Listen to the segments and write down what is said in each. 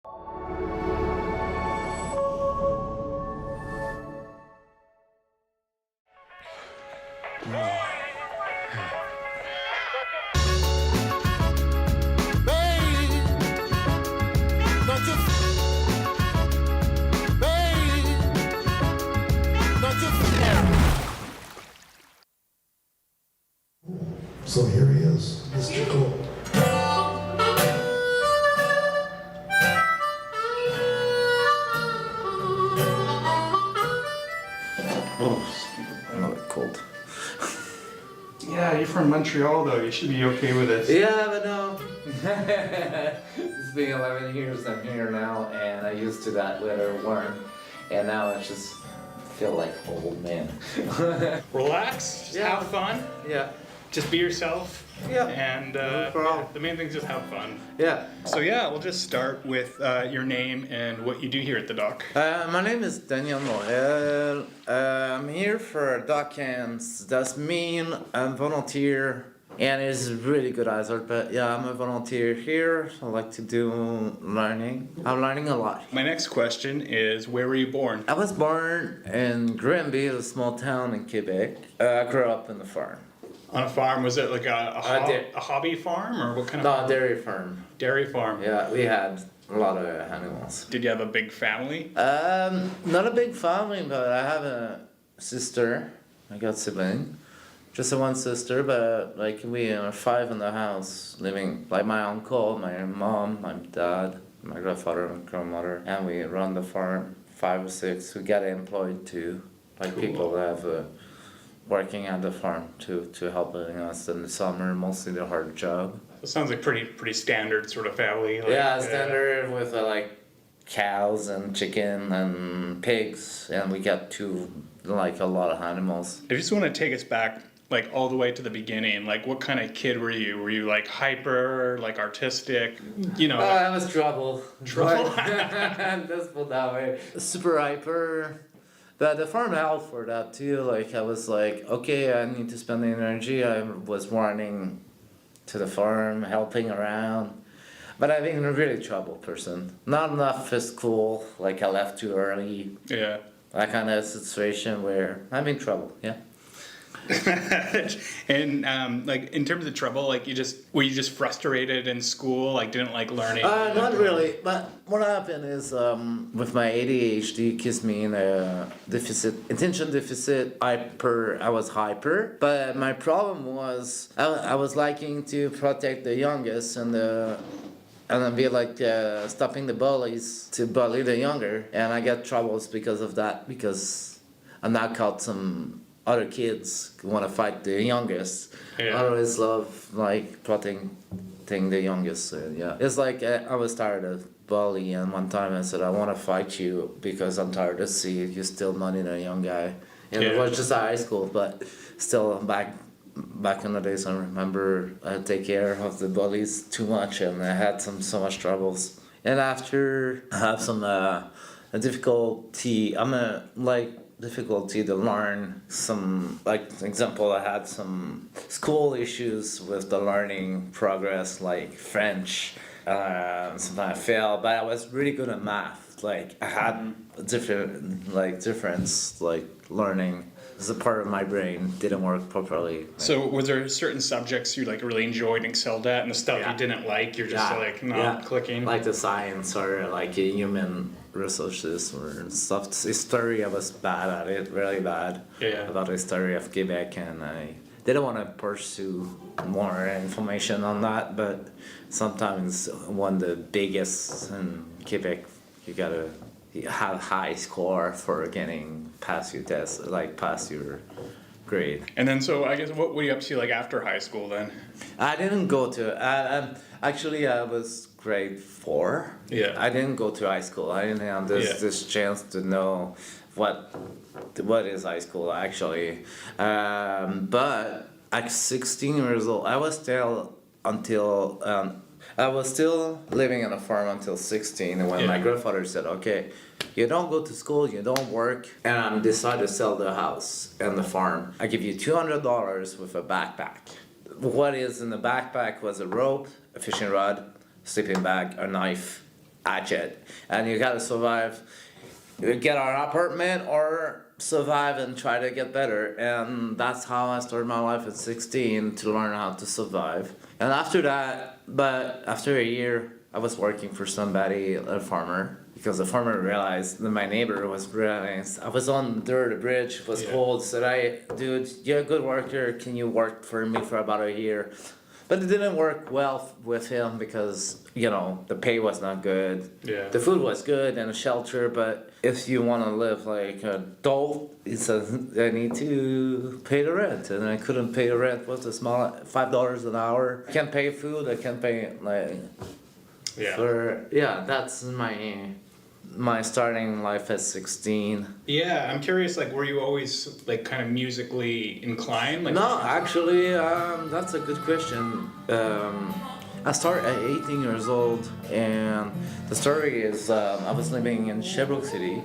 So here he is, Mr. Cole. Oh, I'm not cold. Yeah, you're from Montreal though, you should be okay with it. Yeah, but no. It's been 11 years I'm here now, and I used to that weather warm, and now I just feel like old man. Relax, just have fun, Yeah. just be yourself. Yeah. And No problem. the main thing is just have fun. Yeah. So yeah, we'll just start with your name and what you do here at the dock. My name is Daniel Morel. I'm here for dock hands. That means I'm volunteer, and it's really good hazard. But yeah, I'm a volunteer here. I like to do learning. I'm learning a lot. My next question is, where were you born? I was born in Granby, a small town in Quebec. I grew up in the farm. On a farm, was it like a did. hobby farm or what kind of? No, dairy farm. Dairy farm. Yeah, we had a lot of animals. Did you have a big family? Not a big family, but I have a sister. I got sibling. Just a one sister, but like we are 5 in the house living. Like my uncle, my mom, my dad, my grandfather, my grandmother, and we run the farm. 5 or 6. We get employed too, like people that have working at the farm to helping us in the summer, mostly the hard job. It sounds like pretty standard sort of family. Like, Yeah, standard with like cows and chicken and pigs, and we got a lot of animals. I just want to take us back like all the way to the beginning. Like what kind of kid were you? Were you like hyper, like artistic? You know. I was trouble. Trouble? Let's put that way. Super hyper. But the farm helped for that too. Like I was like, okay, I need to spend the energy. I was running to the farm, helping around. But I've been a really troubled person. Not enough for school. Like I left too early. Yeah. That kind of situation where I'm in trouble. Yeah. And like in terms of trouble, like were you just frustrated in school, like didn't like learning? Not really, but what happened is with my ADHD, gives me attention deficit, I was hyper, but my problem was I was liking to protect the youngest and then be like stopping the bullies to bully the younger, and I get troubles because of that, because I knock out some other kids who want to fight the youngest. Yeah. I always love like protecting the youngest. So, yeah, it's like I was tired of bully, and one time I said I want to fight you because I'm tired to see you steal money to a young guy. And it was just high school, but still back in the days I remember I take care of the bullies too much, and I had so much troubles. And after I have some difficulty, difficulty to learn some, like example, I had some school issues with the learning progress, like French. Sometimes I failed, but I was really good at math. Like I had difference, like learning. As a part of my brain didn't work properly. So was there certain subjects you like really enjoyed and excelled at, and the stuff you didn't like, you're just like not clicking? Like the science or like human resources or stuff. History, I was bad at it, really bad. Yeah. About the history of Quebec, and I didn't want to pursue more information on that, but sometimes one of the biggest in Quebec, you gotta have high score for getting past your test, like past your grade. And then so I guess what were you up to like after high school then? I didn't go to, actually I was grade 4. Yeah. I didn't go to high school. I didn't have this chance to know what is high school actually. But at 16 years old, I was still living on a farm until 16, when my grandfather said, okay, you don't go to school, you don't work, and I decided to sell the house and the farm. I give you $200 with a backpack. What is in the backpack was a rope, a fishing rod, sleeping bag, a knife, hatchet, and you gotta survive. You get an apartment or survive and try to get better, and that's how I started my life at 16 to learn how to survive. And after that, but after a year, I was working for somebody, a farmer, because the farmer realized that my neighbor was realized I was under the bridge, it was cold, said, "Hey, dude, you're a good worker, can you work for me for about a year?" But it didn't work well with him because, you know, the pay was not good. Yeah. The food was good and a shelter, but if you want to live like an adult, he says, I need to pay the rent. And I couldn't pay the rent. What's the small, $5 an hour? I can't pay food, I can't pay, like, that's my starting life at 16. Yeah, I'm curious, like, were you always, like, kind of musically inclined? Like, No, actually, that's a good question. I started at 18 years old, and the story is I was living in Sherbrooke City.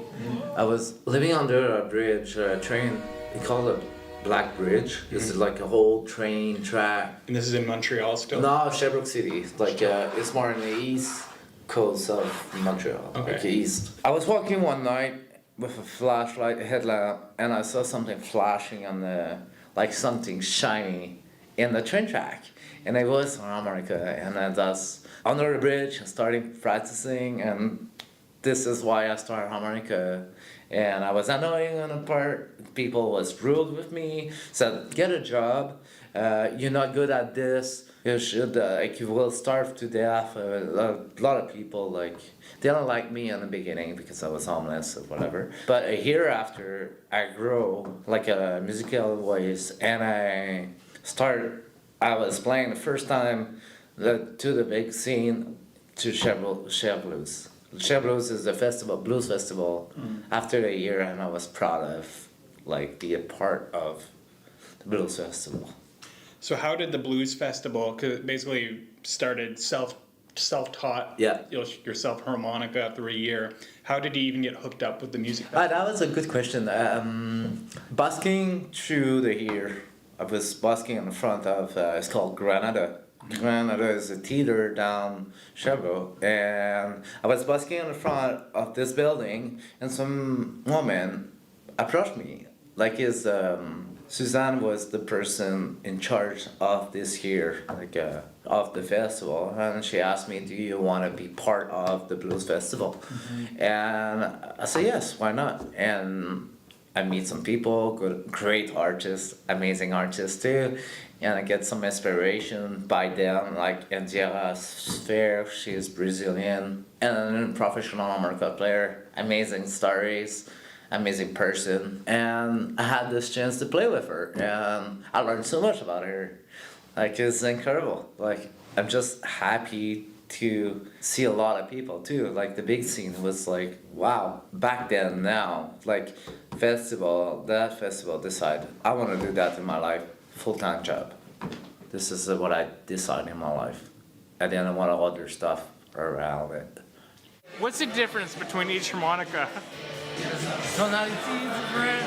I was living under a bridge, a train, they call it Black Bridge. This is like a whole train track. And this is in Montreal still? No, Sherbrooke City. Like, it's more in the east coast of Montreal, like east. I was walking one night with a flashlight, a headlamp, and I saw something flashing on the, like something shiny in the train track. And it was a harmonica, and I was under the bridge, started practicing, and this is why I started harmonica. And I was annoying on the part, people was rude with me, said, get a job, you're not good at this, you should, like, you will starve to death. A lot of people, like, they don't like me in the beginning because I was homeless or whatever. But a year after, I grew like a musical voice, and I was playing the first time to the big scene to Chef Blues. Chef Blues is the festival, blues festival. After a year, and I was proud of, like, be a part of the blues festival. So how did the blues festival, because basically you started self-taught yourself harmonica through a year. How did you even get hooked up with the music festival? That was a good question. Busking through the year, I was busking in the front of, it's called Granada. Granada is a theater down Sherbrooke, and I was busking in the front of this building, and some woman approached me. Like, Suzanne was the person in charge of this year, like, of the festival, and she asked me, do you want to be part of the blues festival? And I said, yes, why not? And I meet some people, great artists, amazing artists too, and I get some inspiration by them, like Indira Sphere, she is Brazilian, and a professional harmonica player, amazing stories, amazing person, and I had this chance to play with her, and I learned so much about her. Like, it's incredible. Like, I'm just happy to see a lot of people too. Like, the big scene was like, wow, back then, now, like, that festival decided, I want to do that in my life, full-time job. This is what I decided in my life. I didn't want other stuff around it. What's the difference between each harmonica? Tonality is different,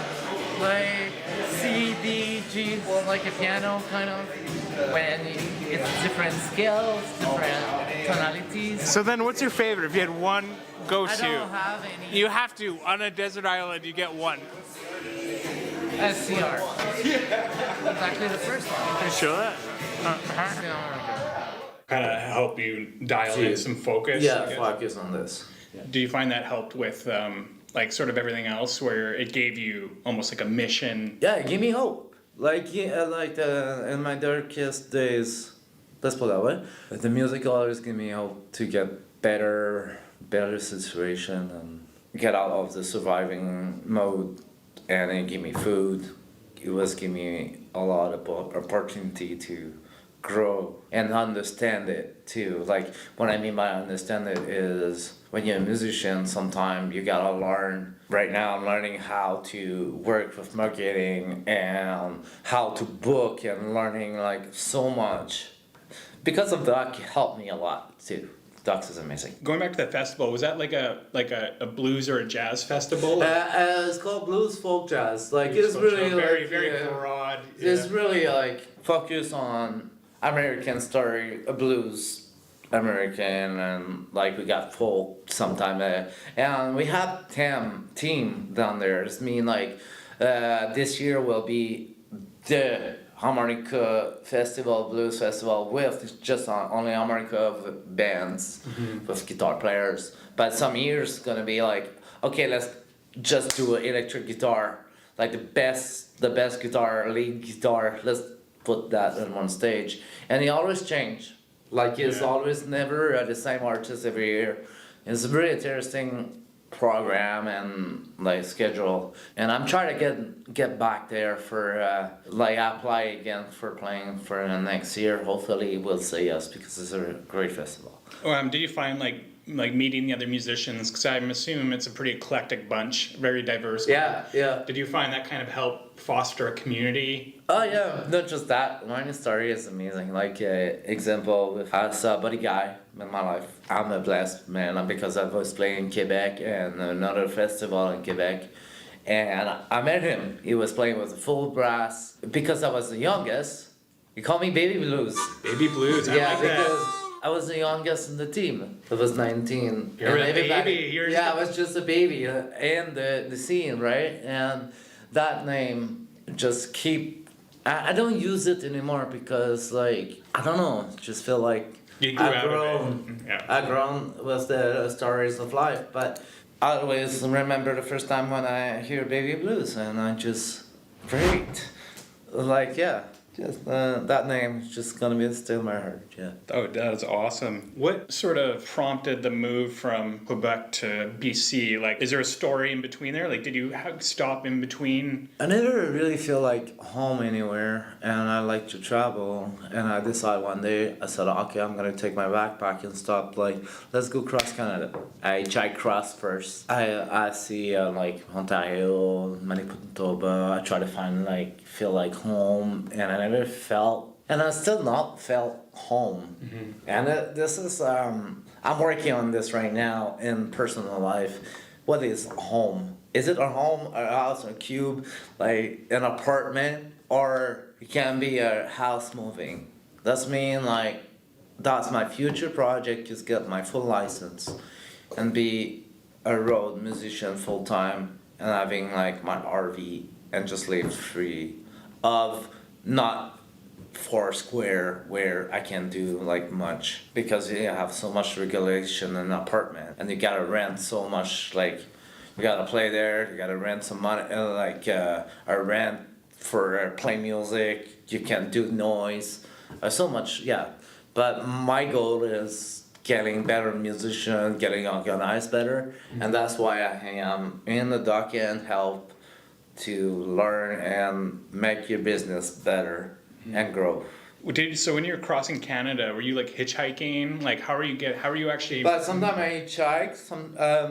like C, D, G, well, like a piano kind of, when it's different scales, different tonalities. So then what's your favorite? If you had one go-to? I don't have any. You have to, on a desert island, you get one. SCR. It's actually the first one. Can you show that? Kind of help you dial in some focus? Yeah, focus on this. Do you find that helped with like sort of everything else, where it gave you almost like a mission? Yeah, it gave me hope. Like, in my darkest days, let's put it that way, the music always gave me hope to get better situation and get out of the surviving mode, and it gave me food. It was giving me a lot of opportunity to grow and understand it too. Like, what I mean by understand it is, when you're a musician, sometimes you gotta learn. Right now I'm learning how to work with marketing and how to book, and learning like so much. Because of Doc, helped me a lot too. Docs is amazing. Going back to the festival, was that like a blues or a jazz festival? It's called Blues Folk Jazz. Like, Blues it's folk really jazz. like, very broad. It's really like focused on American story, blues American and like we got folk sometime, and we had team down there. It's mean like this year will be the harmonica festival, blues festival with just only harmonica bands with guitar players. But some years gonna be like, okay, let's just do an electric guitar, like the best guitar, lead guitar. Let's put that on one stage, and it always change. Like it's always never the same artist every year. It's a very interesting program and like schedule, and I'm trying to get back there for like apply again for playing for the next year. Hopefully we'll say yes because it's a great festival. Do you find like meeting the other musicians, because I'm assuming it's a pretty eclectic bunch, very diverse. Yeah. Did you find that kind of help foster a community? Oh yeah, not just that. My story is amazing. Like example, with I saw a buddy guy in my life. I'm a blessed man because I was playing in Quebec and another festival in Quebec, and I met him. He was playing with a full brass. Because I was the youngest, he called me Baby Blues. Baby Blues. I like that. Because I was the youngest in the team. I was 19. You're a baby. I was just a baby in the scene, right? And that name just keep. I don't use it anymore because like I don't know. Just feel like I've grown. I've grown with the stories of life, but I always remember the first time when I hear Baby Blues, and I just great. Like just that name is just gonna be still in my heart. Yeah. Oh, that's awesome. What sort of prompted the move from Quebec to BC? Like, is there a story in between there? Like, did you stop in between? I never really feel like home anywhere, and I like to travel. And I decided one day, I said, okay, I'm gonna take my backpack and stop. Like, let's go cross Canada. I try cross first. I see like Ontario, Manitoba. I try to find feel like home, and I never felt, and I still not felt home. And this is I'm working on this right now in personal life. What is home? Is it a home, a house, a cube, like an apartment, or it can be a house moving? That's mean like that's my future project is get my full license and be a road musician full time and having like my RV and just live free of not four square where I can do like much because you have so much regulation in an apartment and you gotta rent so much, like you gotta play there, you gotta rent some money, a rent for play music, you can do noise, so much, but my goal is getting better musician, getting organized better, and that's why I am in the dock and help to learn and make your business better and grow. So when you're crossing Canada, were you like hitchhiking? Like how are you actually? But sometimes I hitchhike.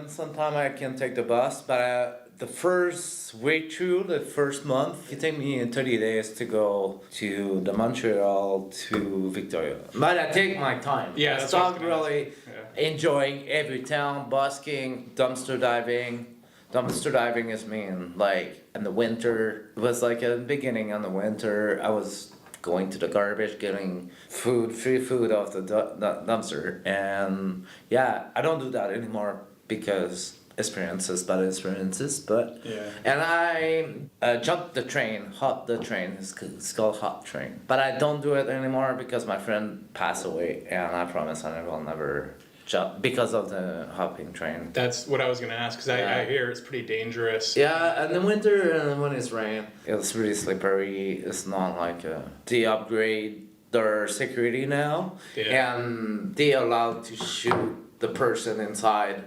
Sometimes I can take the bus. But the first way through the first month, it take me 30 days to go to the Montreal to Victoria. But I take my time. Yeah, I start really enjoying every town, busking, dumpster diving. Dumpster diving is mean, like in the winter, it was like a beginning in the winter, I was going to the garbage, getting free food off the dumpster, and I don't do that anymore because bad experiences, but, and I jumped the train, hopped the train, it's called hop train, but I don't do it anymore because my friend passed away, and I promise I will never because of the hopping train. That's what I was gonna ask because I hear it's pretty dangerous. Yeah, in the winter and when it's rain, it's really slippery. It's not like they upgrade their security now, and they allowed to shoot the person inside.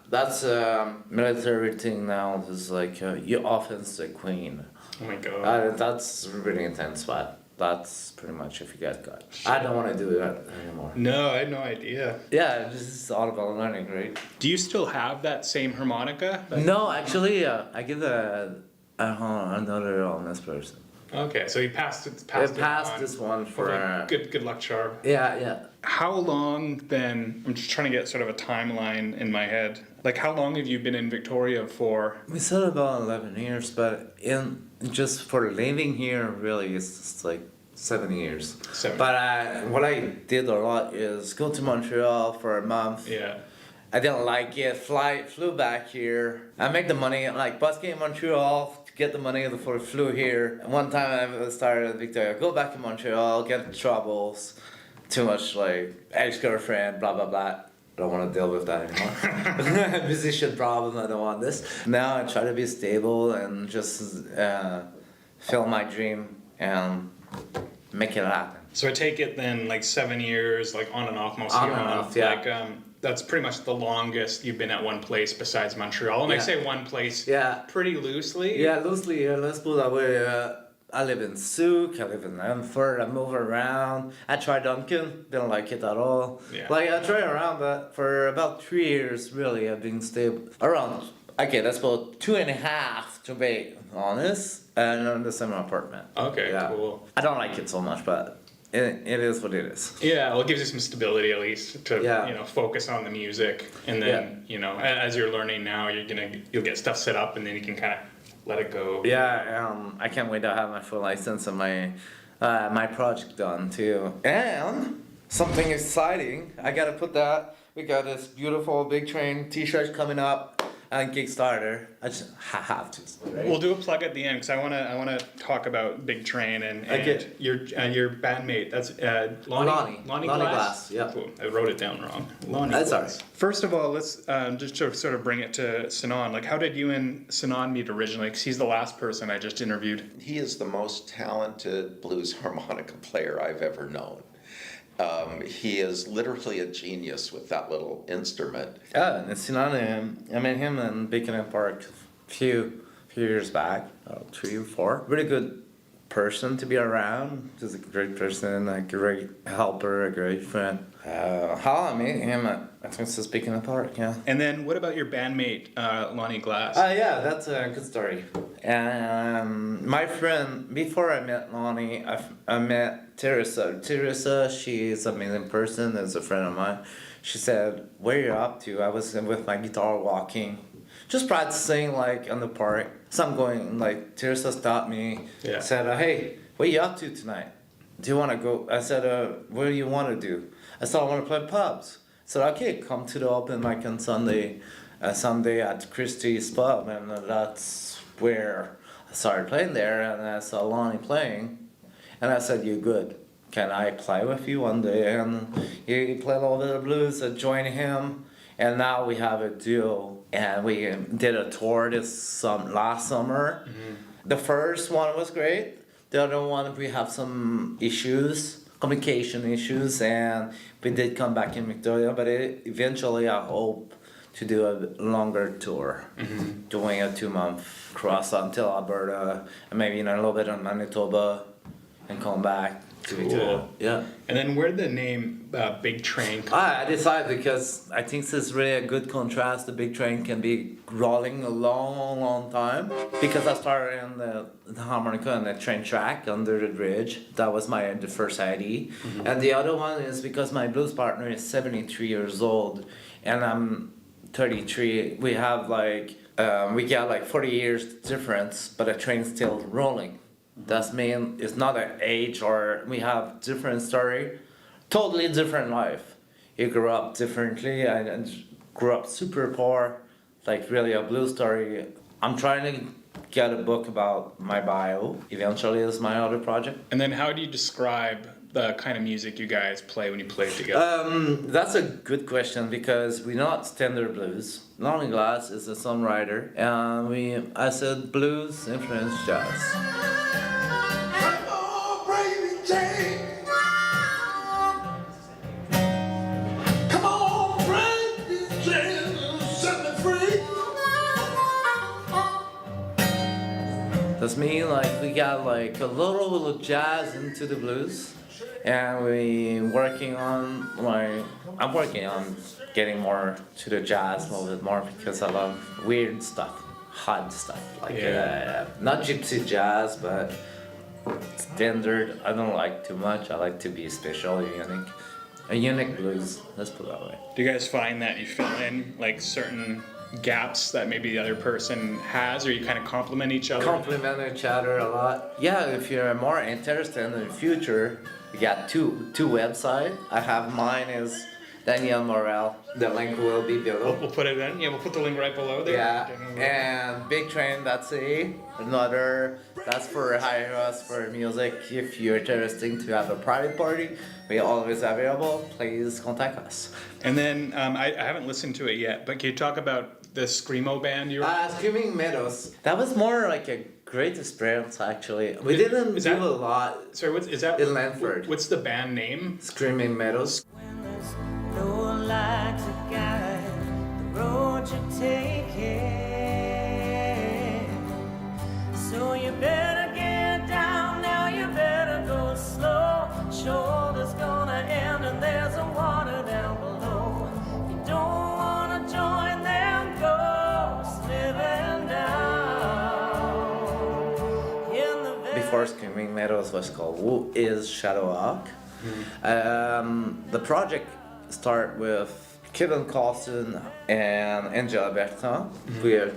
That's a military thing now. It's like you offense the queen. Oh my god. That's really intense, but that's pretty much if you get caught. I don't want to do that anymore. No, I had no idea. Yeah, this is all about learning, right? Do you still have that same harmonica? No, actually, I give another honest person. Okay, so you passed this one for good luck charm. Yeah. How long then? I'm just trying to get sort of a timeline in my head. Like, how long have you been in Victoria for? We said about 11 years, but just for living here, really, it's just like 7 years. 7. But what I did a lot is go to Montreal for a month. Yeah. I didn't like it. Flew back here. I make the money like busking in Montreal to get the money before I flew here. And one time I started at Victoria. Go back to Montreal, get in troubles, too much like ex-girlfriend, blah blah blah. Don't want to deal with that anymore. Musician problem. I don't want this. Now I try to be stable and just fill my dream and make it happen. So I take it then like 7 years, like on and off most On year and month. off, yeah. Like that's pretty much the longest you've been at one place besides Montreal. And I Yeah. say one place Yeah. pretty loosely. Yeah, loosely, let's put that way. I live in Souk, I live in Lanford, I move around. I tried Duncan, didn't like it at all. Yeah. Like, I tried around, but for about 3 years, really, I've been stable. Around, okay, that's about 2.5 to be honest, and in the same apartment. Okay, Yeah. cool. I don't like it so much, but it is what it is. Yeah, well, it gives you some stability at least to Yeah. focus on the music, and then as you're learning now, you'll get stuff set up, and then you can kind of let it go. Yeah, I can't wait to have my full license and my project done too. And something exciting, I gotta put that. We got this beautiful Big Train T-shirt coming up on Kickstarter. I just have to. Right? We'll do a plug at the end because I wanna talk about Big Train and Okay. your bandmate. That's Lonnie Glass. Glass, yeah. Cool. I wrote it down wrong. Lonnie That's Glass. alright. First of all, let's just to sort of bring it to Sinan. Like, how did you and Sinan meet originally? Because he's the last person I just interviewed. He is the most talented blues harmonica player I've ever known. He is literally a genius with that little instrument. Yeah, and Sinan, I met him in Beacon Park a few years back, 3 or 4. Really good person to be around. Just a great person, a great helper, a great friend. How I met him I think it's Beacon Park, yeah. And then, what about your bandmate, Lonnie Glass? Yeah, that's a good story. My friend, before I met Lonnie, I met Teresa. Teresa, she is an amazing person, is a friend of mine. She said, "Where are you up to?" I was with my guitar walking, just practicing like on the park. So I'm going, like, Teresa stopped me, Yeah. said, "Hey, what are you up to tonight? Do you want to go?" I said, "What do you want to do?" I said, "I want to play pubs." I said, "Okay, come to the open mic on Sunday at Christie's pub," and that's where I started playing there, and I saw Lonnie playing, and I said, "You good? Can I play with you one day?" And he played a little bit of blues. I joined him, and now we have a duo, and we did a tour last summer. Mm-hmm. The first one was great. The other one, we have some issues, communication issues, and we did come back in Victoria, but eventually I hope to do a longer tour, doing a 2-month cross until Alberta, and maybe a little bit on Manitoba, and come back to Victoria. Yeah. And then, where did the name Big Train come I decided because I think this is really a good contrast. The Big Train can be rolling a long time. Because I started in the harmonica and the train track under the bridge. That was the first ID. Mm-hmm. And the other one is because my blues partner is 73 years old and I'm 33. We have we got like 40 years difference, but the train's still rolling. That's mean it's not an age or we have different story, totally different life. He grew up differently and grew up super poor, like really a blue story. I'm trying to get a book about my bio. Eventually, is my other project. And then, how do you describe the kind of music you guys play when you play together? That's a good question because we're not standard blues. Lonnie Glass is a songwriter, and I said blues influence jazz. That's me, we got a little jazz into the blues, and I'm working on getting more to the jazz a little bit more because I love weird stuff, hot stuff, not gypsy jazz, but standard. I don't like too much. I like to be special, unique. A unique blues, let's put it that way. Do you guys find that you fill in certain gaps that maybe the other person has, or you kind of complement each other? Complement each other a lot. Yeah, if you're more interested in the future, we got two websites. I have mine is Daniel Morel. The link will be below. We'll put it in. Yeah, we'll put the link right below there. Yeah, and bigtrain.ca, another, that's for hire us for music. If you're interested to have a private party, we're always available. Please contact us. And then I haven't listened to it yet, but can you talk about the Screamo band you were? Screaming Meadows. That was more like a great experience actually. We didn't do a lot. Sorry, is that? In Lanford. What's the band name? Screaming Meadows. No light to guide the road you're taking, so you better get down now, you better go slow. Shoulder's gonna end and there's a water down below. You don't wanna join them ghosts living down in the Before Screaming Meadows was called Who is Shadowhawk. The project start with Kevin Carlson and Angela Alberta. We are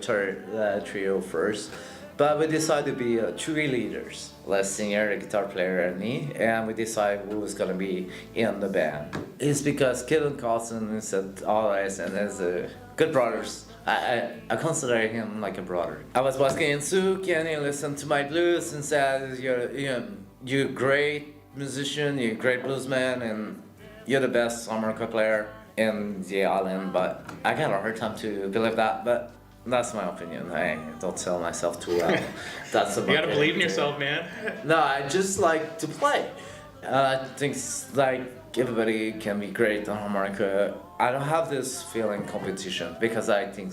trio first, but we decided to be three leaders: the singer, the guitar player, and me. And we decided who was gonna be in the band. It's because Kevin Carlson is always and is a good brothers. I consider him like a brother. I was walking in Souk and he listened to my blues and said, you're a great musician, you're a great bluesman, and you're the best harmonica player in the island. But I got a hard time to believe that, but that's my opinion. I don't sell myself too well. That's about You gotta it. believe in yourself, man. No, I just like to play. I think like everybody can be great on harmonica. I don't have this feeling competition because I think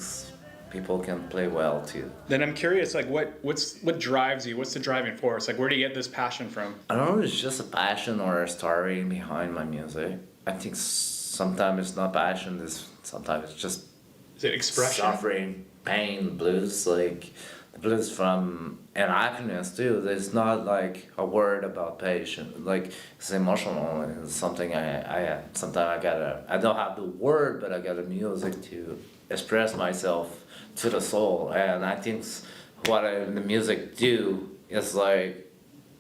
people can play well too. Then I'm curious, like what drives you? What's the driving force? Like where do you get this passion from? I don't know, it's just a passion or a story behind my music. I think sometimes it's not passion, sometimes it's just Is it expression? suffering, pain, blues, like the blues from and happiness too. There's not like a word about passion. Like it's emotional. It's something I sometimes I don't have the word, but I got the music to express myself to the soul. And I think what the music do is like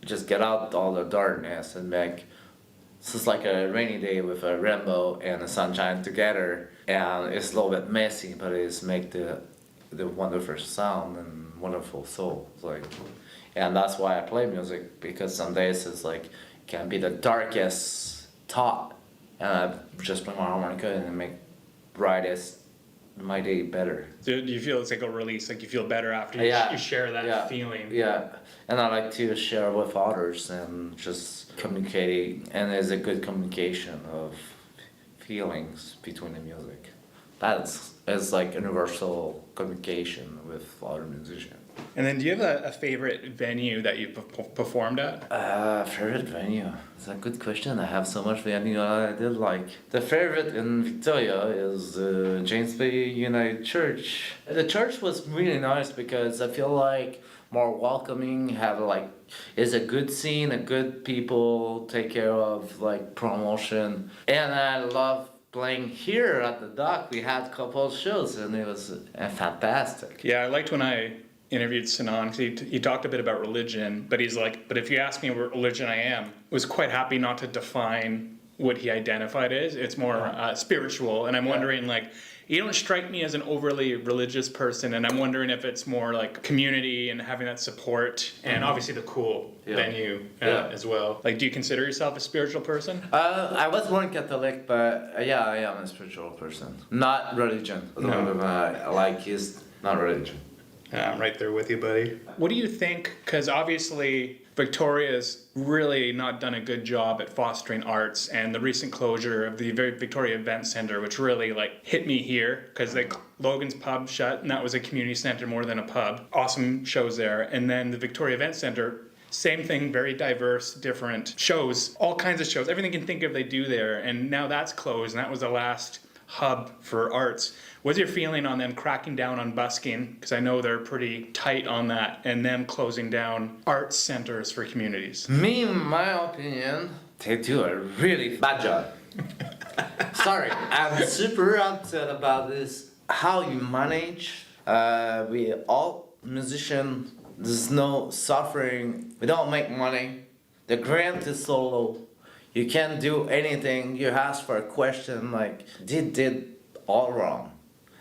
just get out all the darkness and make. It's just like a rainy day with a rainbow and the sunshine together, and it's a little bit messy, but it's make the wonderful sound and wonderful soul. It's like, and that's why I play music, because some days it's like can be the darkest thought, and I just play my harmonica and make brightest my day better. Do you feel it's like a release? Like you feel better after you share that feeling? Yeah, and I like to share with others and just communicating, and there's a good communication of feelings between the music. It's like universal communication with other musicians. And then do you have a favorite venue that you've performed at? Favorite venue? It's a good question. I have so much venue I did like. The favorite in Victoria is James Bay United Church. The church was really nice because I feel like more welcoming, have like, is a good scene, a good people, take care of like promotion. And I love playing here at the dock. We had a couple of shows and it was fantastic. Yeah, I liked when I interviewed Sinan, because he talked a bit about religion, but he's like, but if you ask me what religion I am, was quite happy not to define what he identified as. It's more spiritual, and I'm wondering, like, you don't strike me as an overly religious person, and I'm wondering if it's more like community and having that support, and obviously the cool venue as well. Like, do you consider yourself a spiritual person? I was born Catholic, but yeah, I am a spiritual person. Not religion. The one I like is not religion. Yeah, I'm right there with you, buddy. What do you think? Because obviously Victoria's really not done a good job at fostering arts, and the recent closure of the Victoria Event Centre, which really like hit me here, because Logan's pub shut, and that was a community centre more than a pub. Awesome shows there, and then the Victoria Event Centre. Same thing, very diverse, different shows, all kinds of shows. Everything you can think of they do there, and now that's closed, and that was the last hub for arts. What's your feeling on them cracking down on busking? Because I know they're pretty tight on that, and them closing down arts centers for communities. Me, in my opinion, they do a really bad job. Sorry, I'm super upset about this. how you manage. We all musician. There's no suffering. We don't make money. The grant is so low. You can't do anything. You ask for a question like, did all wrong,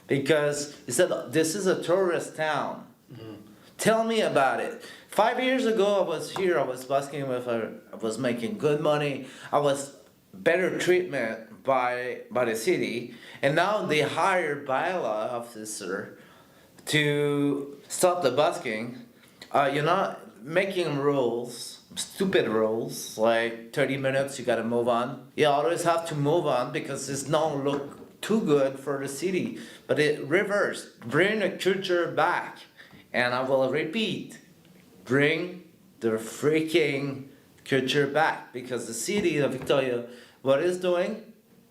because he said this is a tourist town. Tell me about it. 5 years ago, I was here. I was busking with her. I was making good money. I was better treatment by the city, and now they hired bylaw officer to stop the busking. You're not making rules, stupid rules, like 30 minutes. You gotta move on. You always have to move on because it's not look too good for the city. But it reverse. Bring the culture back. And I will repeat, bring the freaking culture back, because the city of Victoria, what it's doing,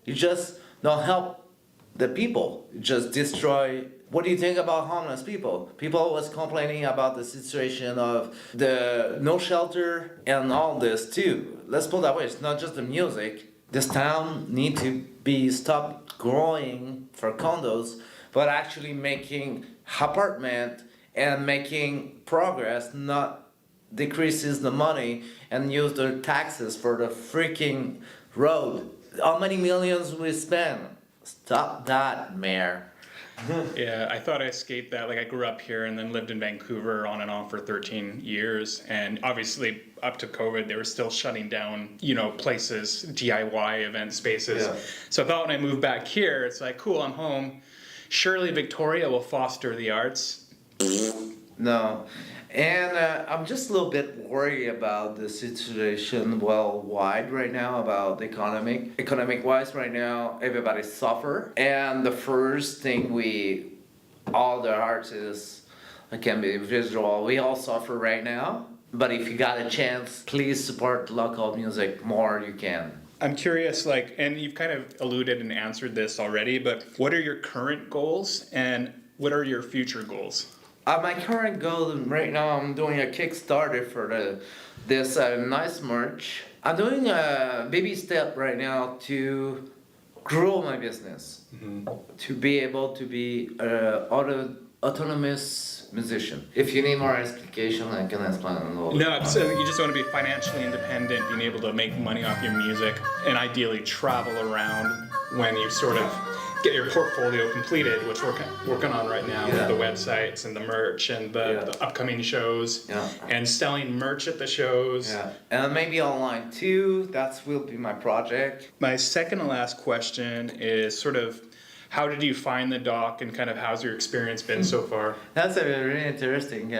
you just don't help the people, you just destroy. What do you think about homeless people? People was complaining about the situation of the no shelter and all this too. Let's put it that way, it's not just the music. This town need to be stopped growing for condos, but actually making apartment and making progress, not decreases the money and use their taxes for the freaking road. How many millions we spend? Stop that, Mayor. Yeah, I thought I escaped that. Like, I grew up here and then lived in Vancouver on and off for 13 years. And obviously, up to COVID, they were still shutting down, places, DIY event spaces. Yeah. So I thought when I moved back here, it's like, cool, I'm home. Surely Victoria will foster the arts. No, and I'm just a little bit worried about the situation worldwide right now about economic wise right now. Everybody suffer, and the first thing all the artists, it can be visual, we all suffer right now. But if you got a chance, please support local music more. You can. I'm curious, and you've kind of alluded and answered this already, but what are your current goals and what are your future goals? My current goal right now, I'm doing a Kickstarter for this nice merch. I'm doing a baby step right now to grow my business, to be able to be an autonomous musician. If you need more explication, I can explain a little. No, so you just want to be financially independent, being able to make money off your music, and ideally travel around when you sort of get your portfolio completed, which we're working on right now with the websites and the merch and the upcoming shows, and selling merch at the shows. Yeah, and maybe online too. That will be my project. My second and last question is sort of, how did you find the doc, and kind of how's your experience been so far? That's a really interesting.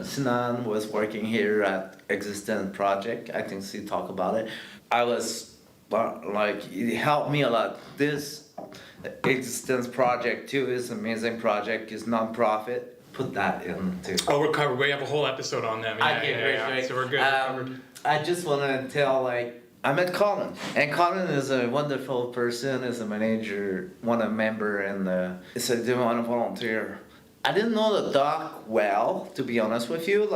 Sinan was working here at Existence Project. I think she talked about it. I was it helped me a lot. This Existence Project too is an amazing project. It's non-profit. Put that in too. Oh, we're covered. We have a whole episode on them. Great. So we're good. We're covered. I just want to tell I met Colin, and Colin is a wonderful person. Is a manager, a member, and he said, "Do you want to volunteer?" I didn't know the doc well, to be honest with you.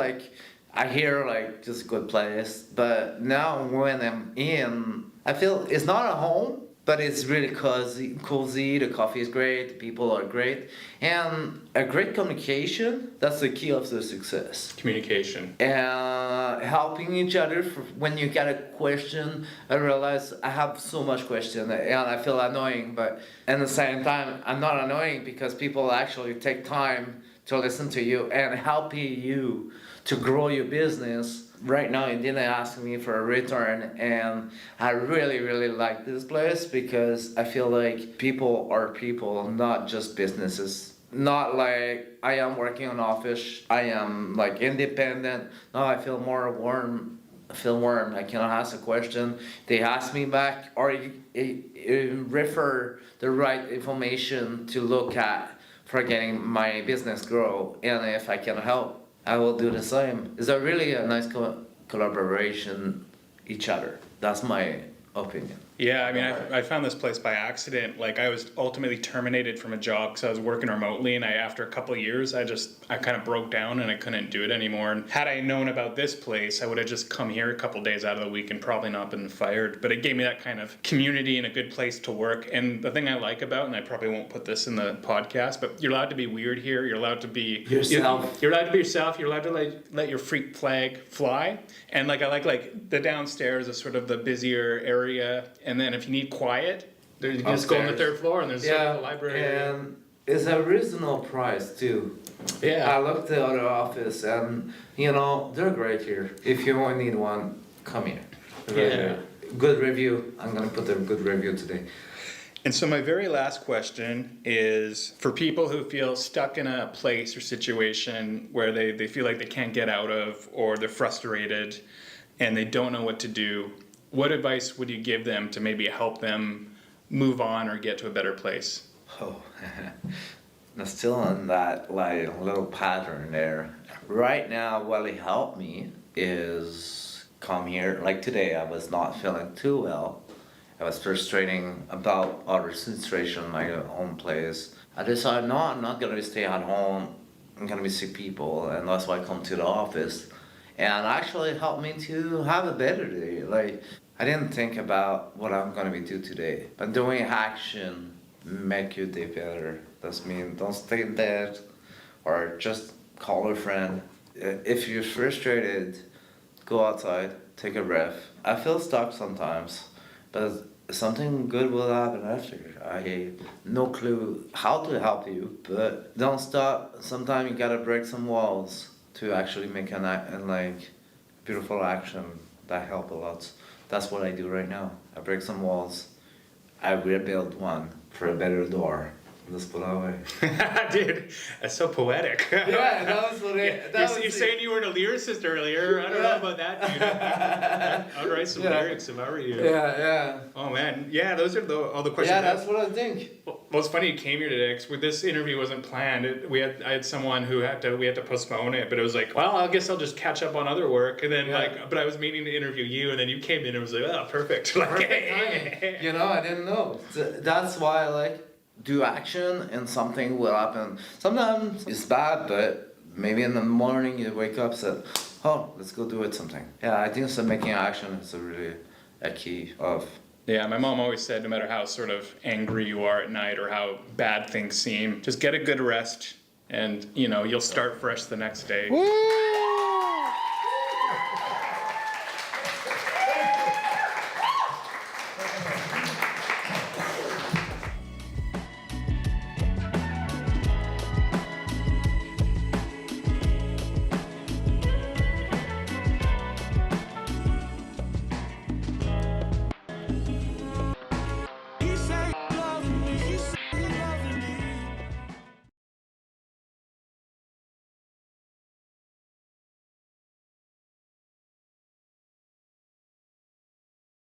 I hear just good place, but now when I'm in, I feel it's not a home. But it's really cozy, the coffee is great, the people are great, and a great communication, that's the key of the success. Communication. And helping each other when you get a question. I realize I have so much question and I feel annoying, but at the same time, I'm not annoying because people actually take time to listen to you and helping you to grow your business. Right now, he didn't ask me for a return, and I really, really like this place because I feel like people are people, not just businesses. Not like I am working on office, I am independent. No, I feel more warm. I cannot ask a question. They ask me back, or you refer the right information to look at for getting my business grow. And if I can help, I will do the same. It's a really nice collaboration each other. That's my opinion. Yeah, I mean, I found this place by accident. Like, I was ultimately terminated from a job because I was working remotely, and after a couple of years, I kind of broke down and I couldn't do it anymore. And had I known about this place, I would have just come here a couple days out of the week and probably not been fired. But it gave me that kind of community and a good place to work. And the thing I like about, and I probably won't put this in the podcast, but you're allowed to be weird here. You're allowed to be Yourself. You're allowed to be yourself. You're allowed to let your freak flag fly. And I like the downstairs is sort of the busier area. And then if you need quiet, you just go on the Upstairs. 3rd floor and there's a library. And it's a reasonable price too. Yeah. I looked at the other office and, they're great here. If you only need one, come here. Yeah. Good review. I'm going to put a good review today. And so my very last question is for people who feel stuck in a place or situation where they feel like they can't get out of, or they're frustrated and they don't know what to do, what advice would you give them to maybe help them move on or get to a better place? Oh, I'm still in that little pattern there. Right now, what it helped me is come here. Like today, I was not feeling too well. I was frustrating about other situation in my own place. I decided, no, I'm not gonna stay at home. I'm gonna be sick people, and that's why I come to the office. And actually it helped me to have a better day. I didn't think about what I'm gonna be do today, but doing action make your day better. That means don't stay in bed, or just call a friend. If you're frustrated, go outside, take a breath. I feel stuck sometimes, but something good will happen after. I no clue how to help you, but don't stop. Sometimes you gotta break some walls to actually make beautiful action that help a lot. That's what I do right now. I break some walls. I rebuild one for a better door. Let's put it that way. Dude, that's so poetic. Yeah, that was what it. You're saying you weren't a lyricist earlier. I don't know about that, dude. I'd write some lyrics if I were you. Yeah. Oh man, yeah, those are all the questions. Yeah, that's what I think. Well, it's funny you came here today because this interview wasn't planned. I had someone who we had to postpone it, but it was like, well, I guess I'll just catch up on other work, and then but I was meaning to interview you, and then you came in and it was like, oh, perfect. Perfect timing. I didn't know. That's why I do action and something will happen. Sometimes it's bad, but maybe in the morning you wake up and say, oh, let's go do it something. Yeah, I think making action is really a key of. Yeah, my mom always said no matter how sort of angry you are at night or how bad things seem, just get a good rest and you'll start fresh the next day. Woo!